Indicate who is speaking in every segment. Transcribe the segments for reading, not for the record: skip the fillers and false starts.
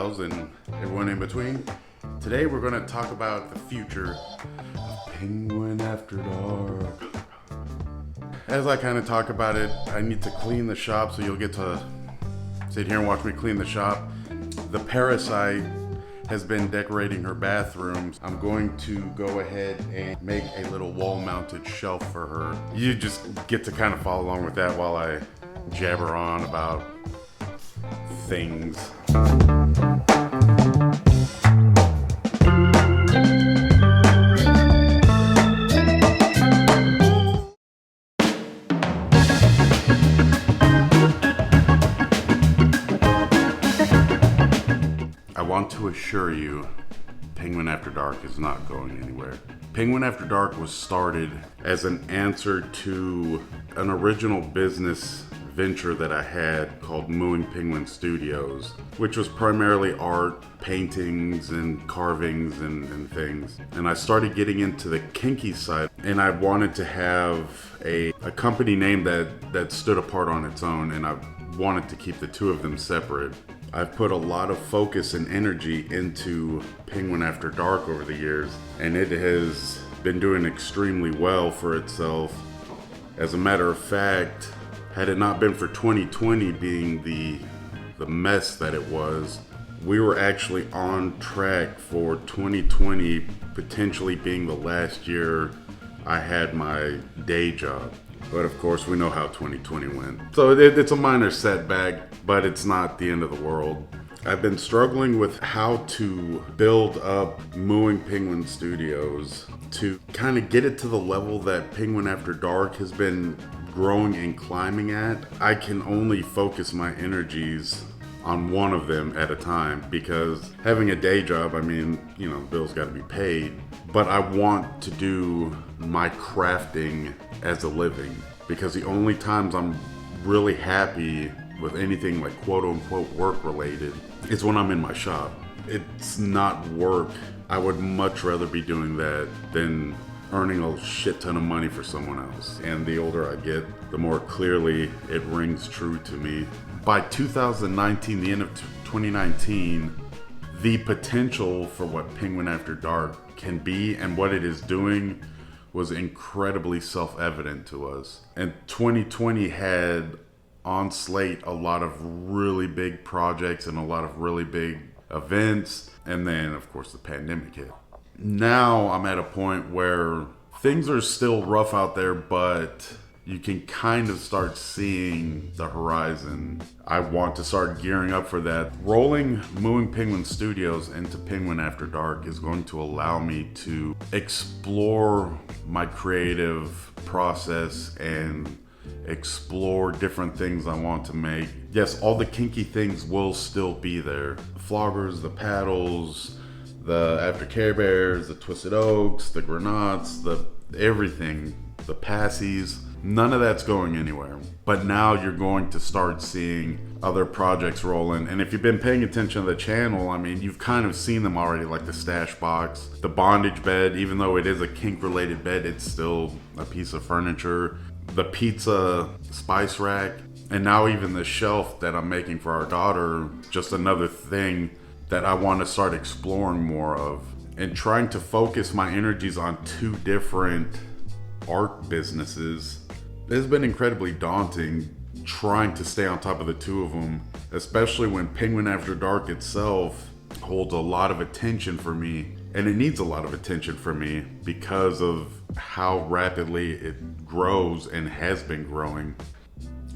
Speaker 1: Fridels and everyone in between. Today we're going to talk about the future of Penguin After Dark. As I kind of talk about it, I need to clean the shop, so you'll get to sit here and watch me clean the shop. The parasite has been decorating her bathrooms. I'm going to go ahead and make a little wall-mounted shelf for her. You just get to kind of follow along with that while I jabber on about things. I want to assure you, Penguin After Dark is not going anywhere. Penguin After Dark was started as an answer to an original business venture that I had called Mooing Penguin Studios, which was primarily art, paintings, and carvings and things. And I started getting into the kinky side, and I wanted to have a company name that stood apart on its own, and I wanted to keep the two of them separate. I've put a lot of focus and energy into Penguin After Dark over the years, and it has been doing extremely well for itself. As a matter of fact, had it not been for 2020 being the mess that it was, we were actually on track for 2020 potentially being the last year I had my day job. But of course, we know how 2020 went. So it's a minor setback, but it's not the end of the world. I've been struggling with how to build up Mooing Penguin Studios to kind of get it to the level that Penguin After Dark has been growing and climbing at. I can only focus my energies on one of them at a time because having a day job, I mean, you know, bills got to be paid, but I want to do my crafting as a living because the only times I'm really happy with anything like quote unquote work related is when I'm in my shop. It's not work. I would much rather be doing that than earning a shit ton of money for someone else. And the older I get, the more clearly it rings true to me. By 2019, the end of 2019, the potential for what Penguin After Dark can be and what it is doing was incredibly self-evident to us. And 2020 had on slate a lot of really big projects and a lot of really big events. And then, of course, the pandemic hit. Now I'm at a point where things are still rough out there, but you can kind of start seeing the horizon. I want to start gearing up for that. Rolling Mooing Penguin Studios into Penguin After Dark is going to allow me to explore my creative process and explore different things I want to make. Yes, all the kinky things will still be there. The floggers, the paddles, the After Care Bears, the Twisted Oaks, the Granats, the everything, the Passies. None of that's going anywhere. But now you're going to start seeing other projects rolling. And if you've been paying attention to the channel, I mean, you've kind of seen them already, like the stash box, the bondage bed. Even though it is a kink-related bed, it's still a piece of furniture. The pizza spice rack. And now even the shelf that I'm making for our daughter, just another thing that I want to start exploring more of. And trying to focus my energies on two different art businesses has been incredibly daunting, trying to stay on top of the two of them, especially when Penguin After Dark itself holds a lot of attention for me. And it needs a lot of attention from me because of how rapidly it grows and has been growing.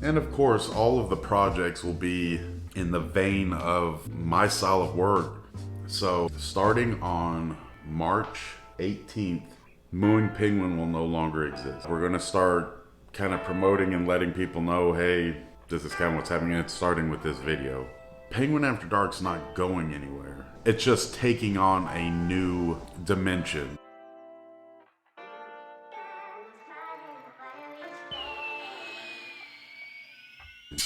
Speaker 1: And of course, all of the projects will be in the vein of my style of work. So starting on March 18th, Mooing Penguin will no longer exist. We're gonna start kind of promoting and letting people know, hey, this is kind of what's happening. It's starting with this video. Penguin After Dark's not going anywhere. It's just taking on a new dimension.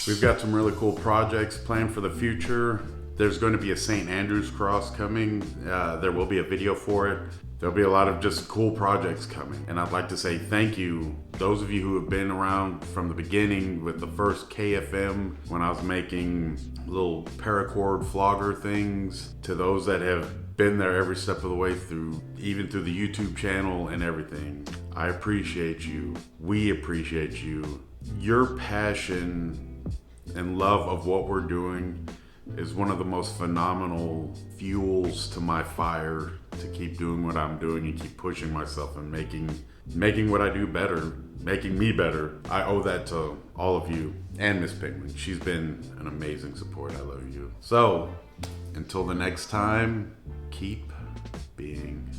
Speaker 1: We've got some really cool projects planned for the future. There's going to be a St. Andrew's cross coming. There will be a video for it. There'll be a lot of just cool projects coming. And I'd like to say thank you, those of you who have been around from the beginning with the first KFM when I was making little paracord flogger things, to those that have been there every step of the way through, even through the YouTube channel and everything. I appreciate you. We appreciate you. Your passion and love of what we're doing is one of the most phenomenal fuels to my fire to keep doing what I'm doing and keep pushing myself and making what I do better, making me better. I owe that to all of you and Miss Penguin. She's been an amazing support. I love you. So until the next time, keep being